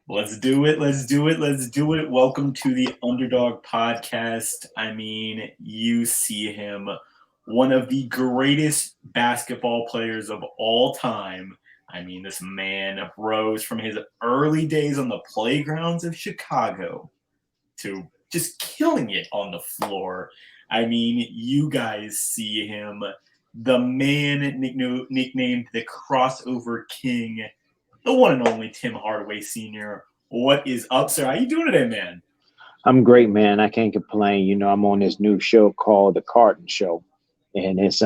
Let's do it. Let's do it. Let's do it. Welcome to the Underdog podcast. I mean, you see him, one of the greatest basketball players of all time. I mean, this man rose from his early days on the playgrounds of Chicago to just killing it on the floor. I mean, you guys see him, the man nicknamed the crossover king, the one and only Tim Hardaway Sr. What is up, sir? How you doing today, man? I'm great, man. I can't complain. I'm on this new show called The Carton Show, and it's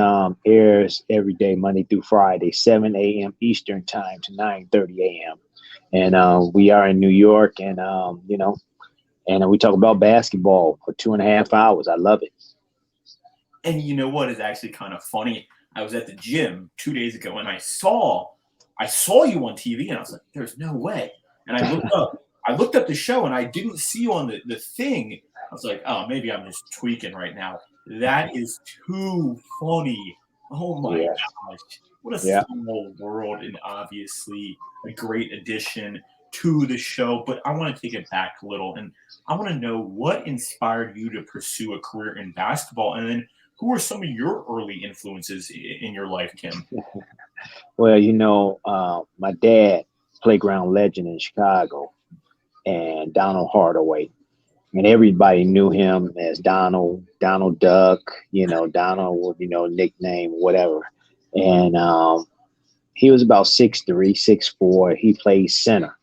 airs every day, Monday through Friday, 7 a.m. Eastern time to 9:30 a.m. And we are in New York, and we talk about basketball for 2.5 hours. I love it. And you know what is actually kind of funny? I was at the gym 2 days ago and I saw you on TV and I was like, there's no way. And I looked up the show and I didn't see you on the thing. I was like, oh, maybe I'm just tweaking right now. That is too funny. Oh my Yeah, gosh. What a yeah. small world, and obviously a great addition to the show. But I want to take it back a little, and I want to know what inspired you to pursue a career in basketball, and then who were some of your early influences in your life, Kim? Well, my dad, playground legend in Chicago, and Donald Hardaway. And everybody knew him as Donald Duck, Donald, nickname, whatever. And he was about 6'3", 6'4". He played center.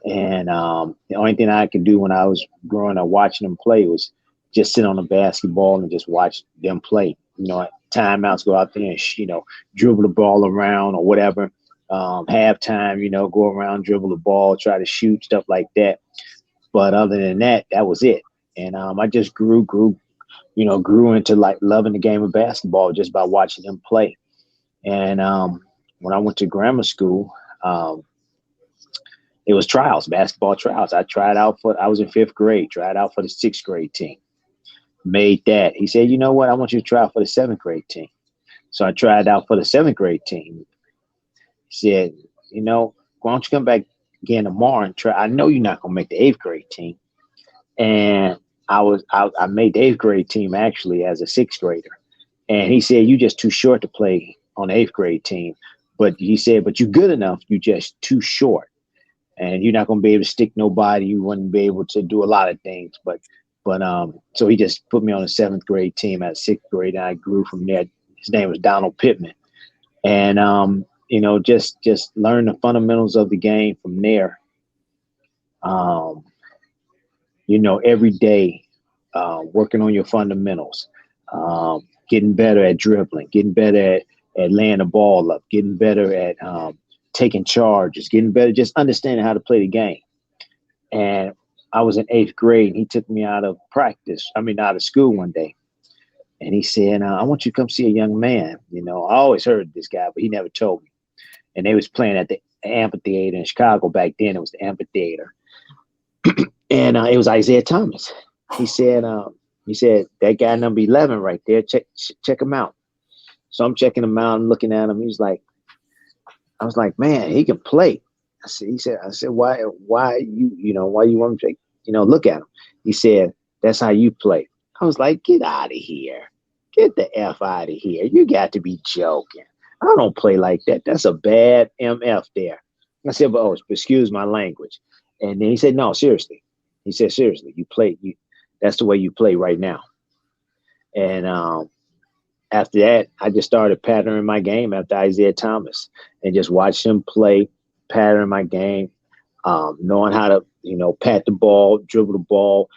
And the only thing I could do when I was growing up watching them play was just sit on the basketball and just watch them play. At timeouts, go out there and, dribble the ball around or whatever. Halftime, go around, dribble the ball, try to shoot, stuff like that. But other than that, that was it. And I just grew into like loving the game of basketball just by watching them play. And when I went to grammar school, it was trials, basketball trials. I was in fifth grade, tried out for the sixth grade team, made that. He said, you know what? I want you to try out for the seventh grade team. So I tried out for the seventh grade team. He said, why don't you come back again tomorrow and try? I know you're not going to make the eighth grade team. And I made the eighth grade team actually as a sixth grader. And he said, you're just too short to play on the eighth grade team. But he said, but you're good enough. You're just too short. And you're not going to be able to stick nobody. You wouldn't be able to do a lot of things. So he just put me on the seventh grade team at sixth grade. And I grew from there. His name was Donald Pittman. And, just learn the fundamentals of the game from there. Every day, working on your fundamentals, getting better at dribbling, getting better at laying the ball up, getting better at taking charges, getting better, just understanding how to play the game. And I was in eighth grade, and he took me out of school one day. And he said, I want you to come see a young man. I always heard this guy, but he never told me. And they was playing at the amphitheater in Chicago back then. It was the amphitheater. And it was Isaiah Thomas. He said, that guy number 11 right there, check him out. So I'm checking him out and looking at him. I was like, man, he can play. I said, why you want me to, look at him? He said, that's how you play. I was like, get out of here. Get the F out of here. You got to be joking. I don't play like that. That's a bad MF there. I said, excuse my language. And then he said, no, seriously. He said, seriously, that's the way you play right now. And after that, I just started patterning my game after Isaiah Thomas and just watched him play, pattern my game, knowing how to, pat the ball, dribble the ball,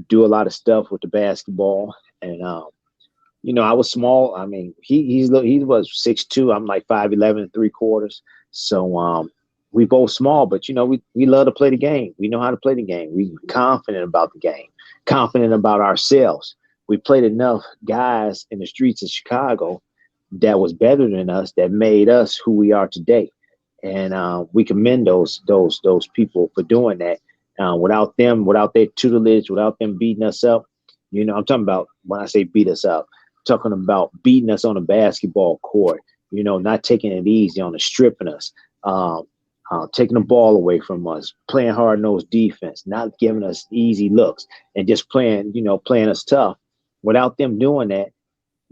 do a lot of stuff with the basketball. And, I was small. I mean, he was 6'2". I'm like 5'11" 3/4. So we both small, but we love to play the game. We know how to play the game. We're confident about the game, confident about ourselves. We played enough guys in the streets of Chicago that was better than us, that made us who we are today. And we commend those people for doing that. Without them, without their tutelage, without them beating us up, I'm talking about when I say beat us up, I'm talking about beating us on a basketball court, not taking it easy on us, stripping us. taking the ball away from us, playing hard-nosed defense, not giving us easy looks, and just playing us tough. Without them doing that,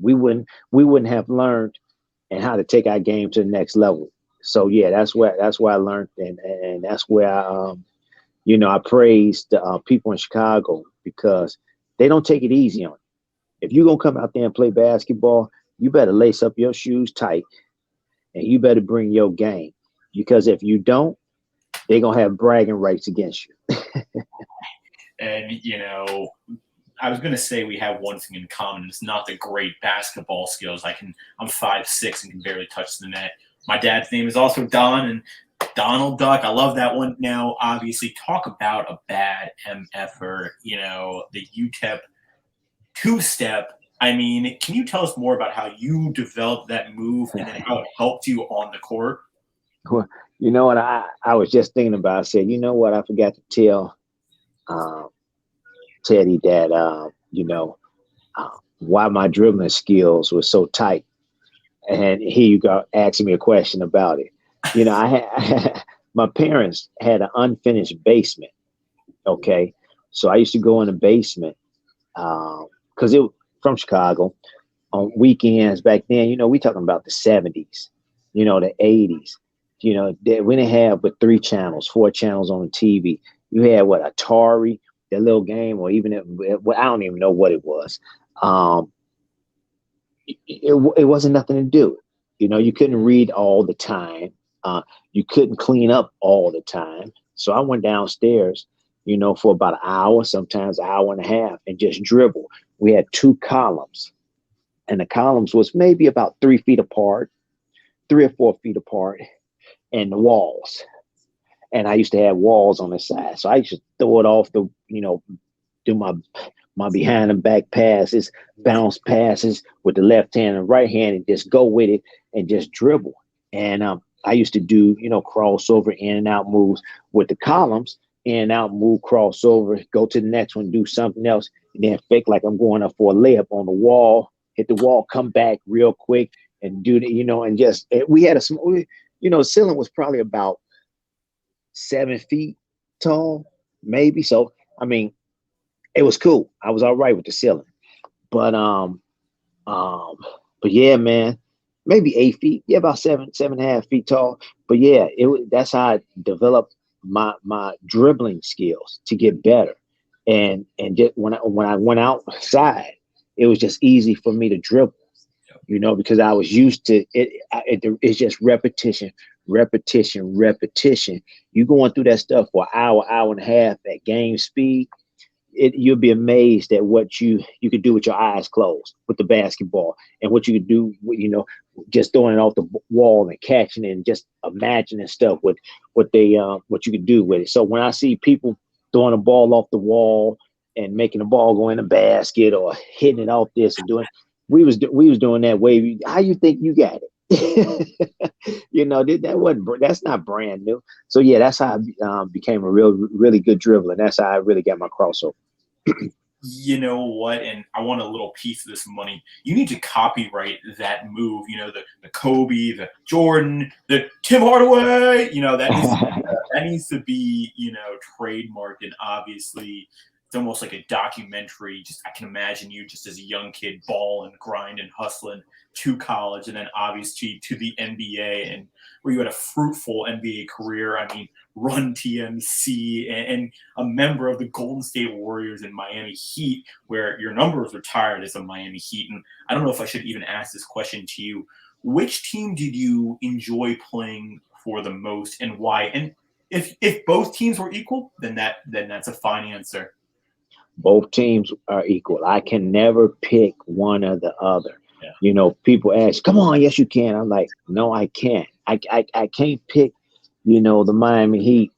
we wouldn't have learned and how to take our game to the next level. So yeah, that's where I learned, and that's where I praise the people in Chicago because they don't take it easy on you. If you're gonna come out there and play basketball, you better lace up your shoes tight and you better bring your game because if you don't, they're gonna have bragging rights against you. And I was gonna say we have one thing in common. It's not the great basketball skills. I'm 5'6" and can barely touch the net. My dad's name is also Don, and Donald Duck. I love that one. Now, obviously, talk about a bad MFer. The UTEP two-step. I mean, can you tell us more about how you developed that move and then how it helped you on the court? Well, you know what I was just thinking about. I said, you know what, I forgot to tell um, Teddy that why my dribbling skills were so tight. And here you go asking me a question about it. I had my parents had an unfinished basement. Okay, so I used to go in the basement because it from Chicago on weekends back then. We talking about the '70s, the '80s. We didn't have but 3 channels, 4 channels on the TV. You had what, Atari, that little game, or even I don't even know what it was. Um, it wasn't nothing to do. You couldn't read all the time. You couldn't clean up all the time. So I went downstairs, for about an hour, sometimes an hour and a half, and just dribble. We had 2 columns, and the columns was maybe about 3 feet apart, 3 or 4 feet apart, and the walls. And I used to have walls on the side. So I used to throw it off do my behind and back passes, bounce passes with the left hand and right hand, and just go with it and just dribble. And I used to do, crossover in and out moves with the columns, in and out move, crossover, go to the next one, do something else, and then fake like I'm going up for a layup on the wall, hit the wall, come back real quick and do the, and just, we had a small, ceiling was probably about 7 feet tall, maybe. So, I mean, it was cool. I was all right with the ceiling, but um, but yeah, man, maybe 8 feet. Yeah, about 7.5 feet tall. But yeah, that's how I developed my dribbling skills to get better. And just when I went outside, it was just easy for me to dribble. Because I was used to it. It's just repetition, repetition, repetition. You going through that stuff for an hour, hour and a half at game speed. You'll be amazed at what you could do with your eyes closed with the basketball, and what you could do, just throwing it off the wall and catching it, and just imagining stuff with what you could do with it. So when I see people throwing a ball off the wall and making the ball go in the basket or hitting it off this and doing, we was doing that way. How you think you got it? That's not brand new. So yeah, that's how I became a really good dribbler. And that's how I really got my crossover. You know what? And I want a little piece of this money. You need to copyright that move. The Kobe, the Jordan, the Tim Hardaway. That needs to be trademarked. And obviously, it's almost like a documentary. Just I can imagine you just as a young kid, balling, grinding, hustling to college, and then obviously to the NBA, and where you had a fruitful NBA career. I mean, run TMC and a member of the Golden State Warriors and Miami Heat, where your number was retired as a Miami Heat. And I don't know if I should even ask this question to you. Which team did you enjoy playing for the most, and why? And if both teams were equal, then that's a fine answer. Both teams are equal. I can never pick one or the other. People ask, come on, yes you can. I'm like, no, I can't. I can't pick, the Miami Heat,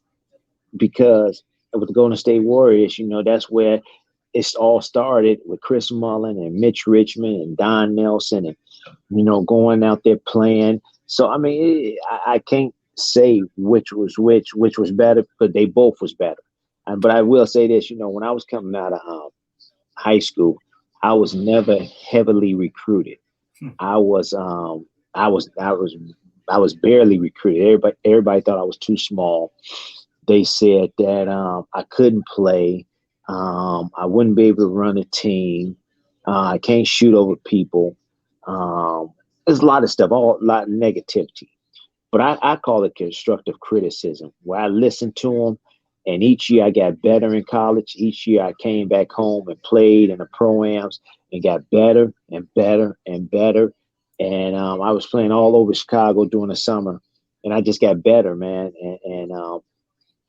because with the Golden State Warriors, that's where it's all started with Chris Mullin and Mitch Richmond and Don Nelson, and going out there playing. So I mean, I can't say which was better, because they both was better. But I will say this, when I was coming out of high school, I was never heavily recruited. Hmm. I was I was barely recruited. Everybody thought I was too small. They said that I couldn't play. I wouldn't be able to run a team. I can't shoot over people. There's a lot of stuff, a lot of negativity. But I call it constructive criticism, where I listened to them, and each year I got better in college. Each year I came back home and played in the pro-ams and got better and better and better. And I was playing all over Chicago during the summer, and I just got better, man. And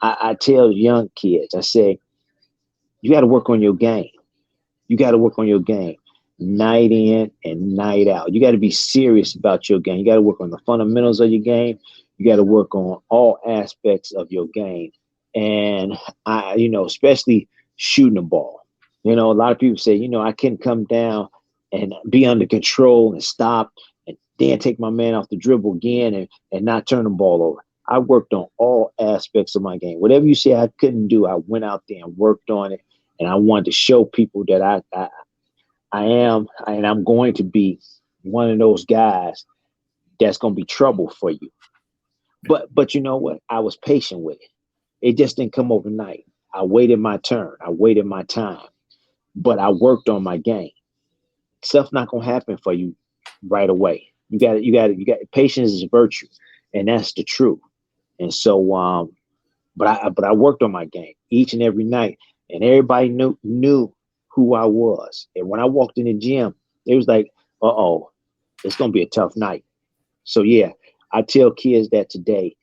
I tell young kids, I say, you got to work on your game. You got to work on your game night in and night out. You got to be serious about your game. You got to work on the fundamentals of your game. You got to work on all aspects of your game. And especially shooting the ball. A lot of people say, I can come down and be under control and stop and then take my man off the dribble again and not turn the ball over. I worked on all aspects of my game. Whatever you say I couldn't do, I went out there and worked on it. And I wanted to show people that I am, and I'm going to be one of those guys that's going to be trouble for you. But you know what? I was patient with it. It just didn't come overnight. I waited my turn. I waited my time. But I worked on my game. Stuff not going to happen for you right away. You got patience is a virtue, and that's the truth. And so, but I worked on my game each and every night, and everybody knew who I was. And when I walked in the gym, it was like, it's gonna be a tough night. So yeah, I tell kids that today,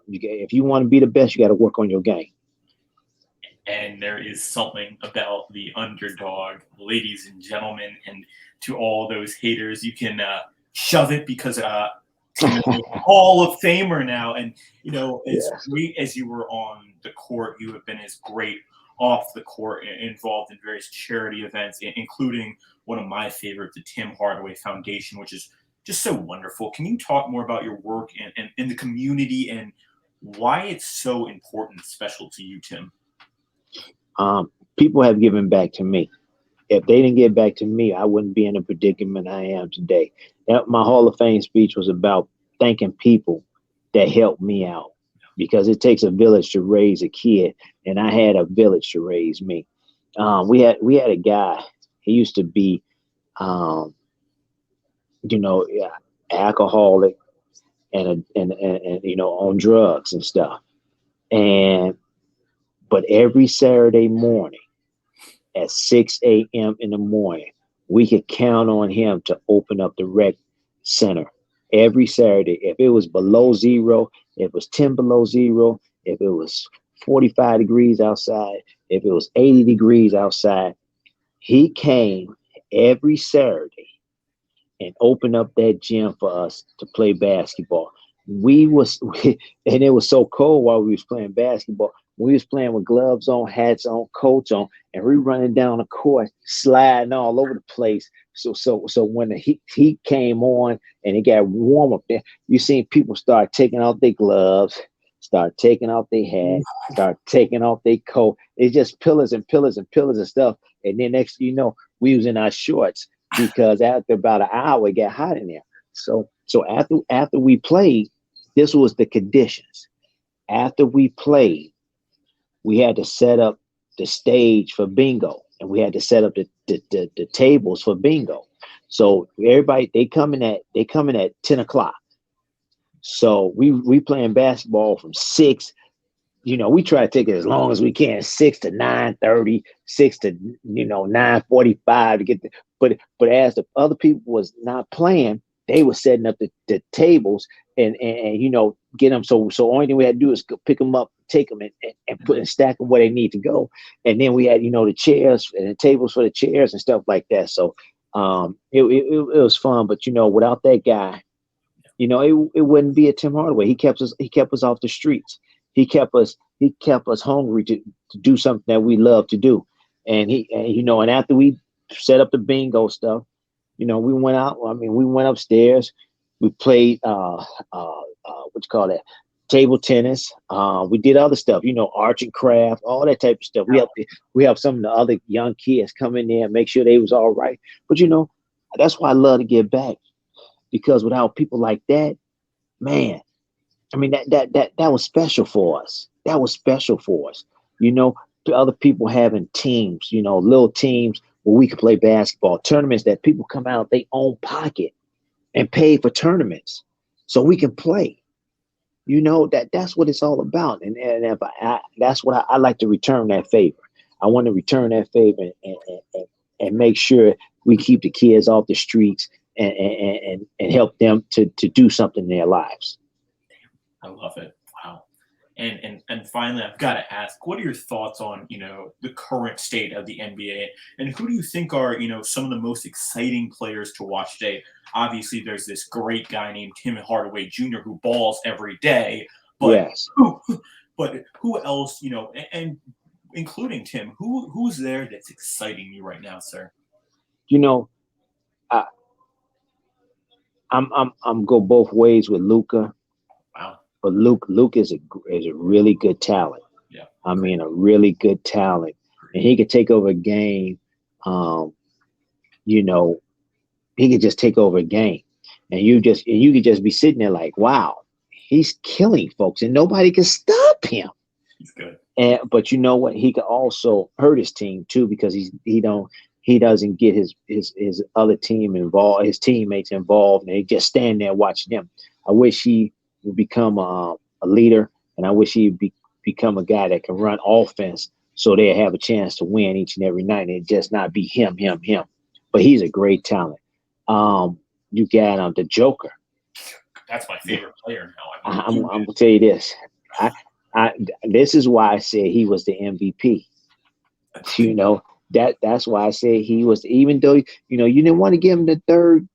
if you want to be the best, you got to work on your game. And there is something about the underdog, ladies and gentlemen, and to all those haters, you can shove it because Hall of Famer now. And as great as you were on the court, you have been as great off the court, involved in various charity events, including one of my favorites, the Tim Hardaway Foundation, which is just so wonderful. Can you talk more about your work and in the community and why it's so important, special to you, Tim? People have given back to me. If they didn't give back to me, I wouldn't be in the predicament I am today. My Hall of Fame speech was about thanking people that helped me out, because it takes a village to raise a kid, and I had a village to raise me. We had a guy. He used to be, alcoholic and on drugs and stuff. But every Saturday morning at 6 a.m. in the morning, we could count on him to open up the rec center every Saturday. If it was below zero, if it was 10 below zero, if it was 45 degrees outside, if it was 80 degrees outside, he came every Saturday and opened up that gym for us to play basketball. And it was so cold while we was playing basketball. We was playing with gloves on, hats on, coats on, and we running down the court, sliding all over the place. So when the heat came on and it got warm up there, you seen people start taking off their gloves, start taking off their hat, start taking off their coat. It's just pillars and pillars and pillars of stuff. And then next thing you know, we was in our shorts, because after about an hour, it got hot in there. So after we played, this was the conditions. After we played, we had to set up the stage for bingo, and we had to set up the tables for bingo. So everybody, they coming at 10 o'clock. So we playing basketball from 6. We try to take it as long as we can, 6 to 9:30, 6 to 9:45 to get but as the other people was not playing, they were setting up the tables and get them. So only thing we had to do is pick them up, take them and put and stack them where they need to go. And then we had the chairs and the tables for the chairs and stuff like that. So it was fun. But without that guy, it wouldn't be a Tim Hardaway. He kept us off the streets. He kept us hungry to do something that we love to do. And and after we set up the bingo stuff, we went out. We went upstairs. We played table tennis. We did other stuff, arts and craft, all that type of stuff. We helped some of the other young kids come in there and make sure they was all right. But that's why I love to give back, because without people like that, man, I mean, that was special for us. That was special for us. You know, to other people having teams, you know, little teams where we could play basketball, tournaments that people come out of their own pocket and pay for tournaments so we can play. You know, that's what it's all about. And if that's what I like to return that favor. I want to return that favor and make sure we keep the kids off the streets and help them to do something in their lives. I love it. Wow. And finally, I've got to ask, what are your thoughts on, the current state of the NBA, and who do you think are, some of the most exciting players to watch today? Obviously, there's this great guy named Tim Hardaway Jr. who balls every day, but Yes. who else, and including Tim, who's there that's exciting you right now, sir? You know, I, I'm go both ways with Luca. Wow. But Luke is a really good talent. Yeah. I mean, a really good talent, and he could take over a game. Um, you know, he could just take over a game, and you could just be sitting there like, wow, he's killing folks, and nobody can stop him. He's good. But you know what? He could also hurt his team too because he doesn't get his other team involved, his teammates involved, and they just stand there watching them. I wish he would become a leader, and I wish he'd become a guy that can run offense so they have a chance to win each and every night and just not be him. But he's a great talent. You got the Joker. That's my favorite player now. I'm gonna tell you this. This is why I said he was the MVP. You know, that's why I said he was, even though you didn't want to give him the third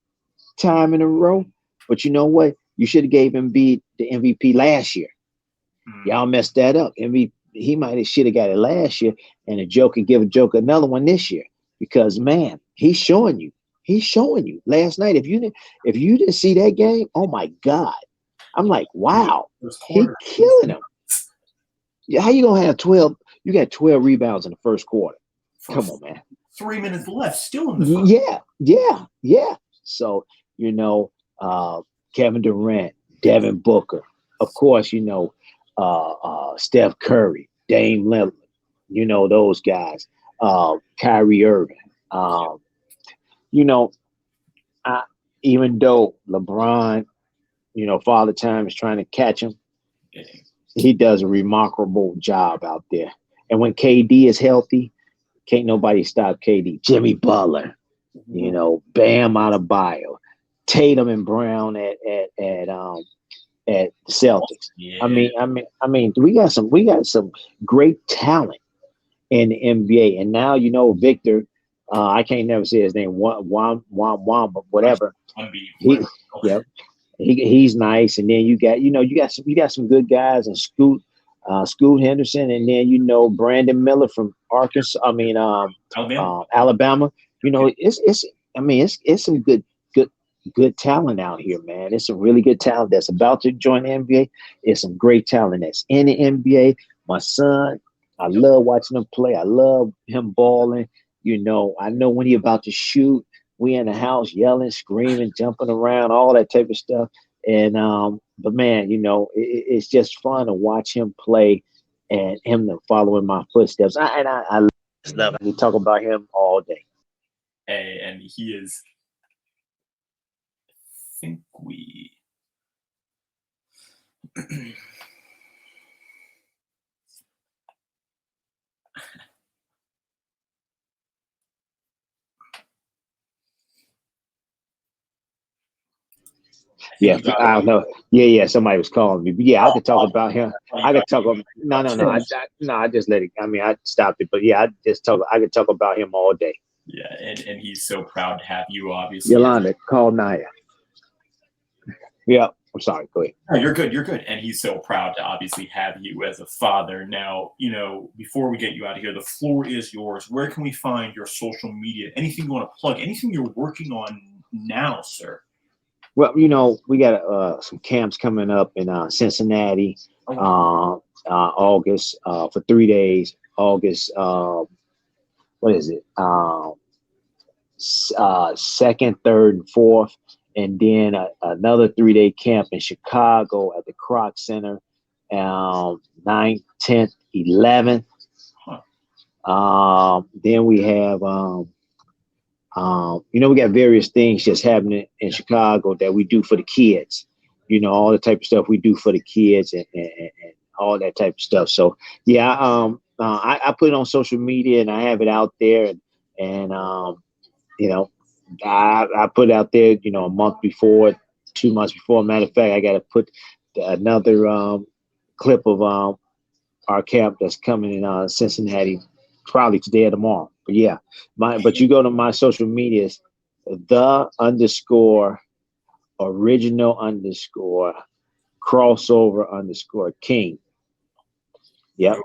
time in a row, but you know what? You should have gave him the MVP last year. Y'all messed that up. He might have should have got it last year, and give a Joker another one this year because man, he's showing you. He's showing you last night. If you didn't see that game, oh my God, I'm like, wow, he killing him. How you gonna have 12? You got 12 rebounds in the first quarter. Come on, man. 3 minutes left, still in the first. Yeah. So Kevin Durant, Devin Booker, of course, Steph Curry, Dame Lillard, those guys, Kyrie Irving. Even though LeBron, Father Time is trying to catch him, he does a remarkable job out there. And when KD is healthy, can't nobody stop KD. Jimmy Butler, Bam Adebayo, Tatum and Brown at the Celtics. Yeah. I mean, we got some great talent in the NBA. And now Victor, I can't never say his name, but whatever. He's nice, and then you got some good guys, and Scoot Henderson, and then Brandon Miller from Arkansas. Alabama. It's some good talent out here, man. It's some really good talent that's about to join the NBA. It's some great talent that's in the NBA. My son, I love watching him play. I love him balling. I know when he's about to shoot. We in the house yelling, screaming, jumping around, all that type of stuff. And but man, it's just fun to watch him play and him to follow in my footsteps. I just love it. We talk about him all day. Hey, and he is. I think we. Yeah, I don't know. Yeah. Somebody was calling me. But yeah, I could talk about him. I could talk about. No. I just let it. I stopped it. But yeah, I could talk about him all day. Yeah, and he's so proud to have you, obviously. Yolanda, call Naya. Yeah, I'm sorry. Go ahead. No, you're good. And he's so proud to obviously have you as a father. Now, before we get you out of here, the floor is yours. Where can we find your social media? Anything you want to plug? Anything you're working on now, sir? Well, we got some camps coming up in Cincinnati, August for 3 days. August, what is it? 2nd, 3rd, and 4th, and then another 3-day camp in Chicago at the Kroc Center, 9th, 10th, 11th. Then we have, we got various things just happening in Chicago that we do for the kids. All the type of stuff we do for the kids and all that type of stuff. So yeah, I put it on social media and I have it out there, and I put it out there, a month before, 2 months before. Matter of fact, I got to put another clip of our camp that's coming in Cincinnati, probably today or tomorrow. But yeah, but you go to my social medias, _original_crossover_king. Yep.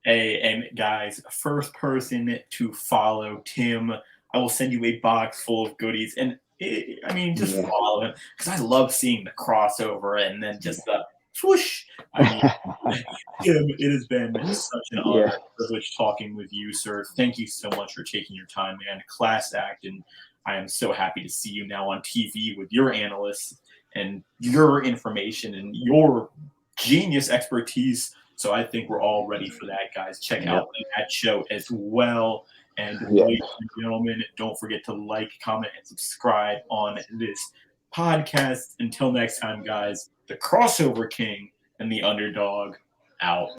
Hey, and guys, first person to follow Tim, I will send you a box full of goodies. And just follow him, because I love seeing the crossover and then just the swoosh. Tim, it has been such an honor and privilege talking with you, sir. Thank you so much for taking your time, man. Class act, and I am so happy to see you now on TV with your analysts and your information and your genius expertise. So I think we're all ready for that, guys. Check out that show as well. And ladies and gentlemen, don't forget to like, comment, and subscribe on this podcast. Until next time, guys, the Crossover King and the Underdog out.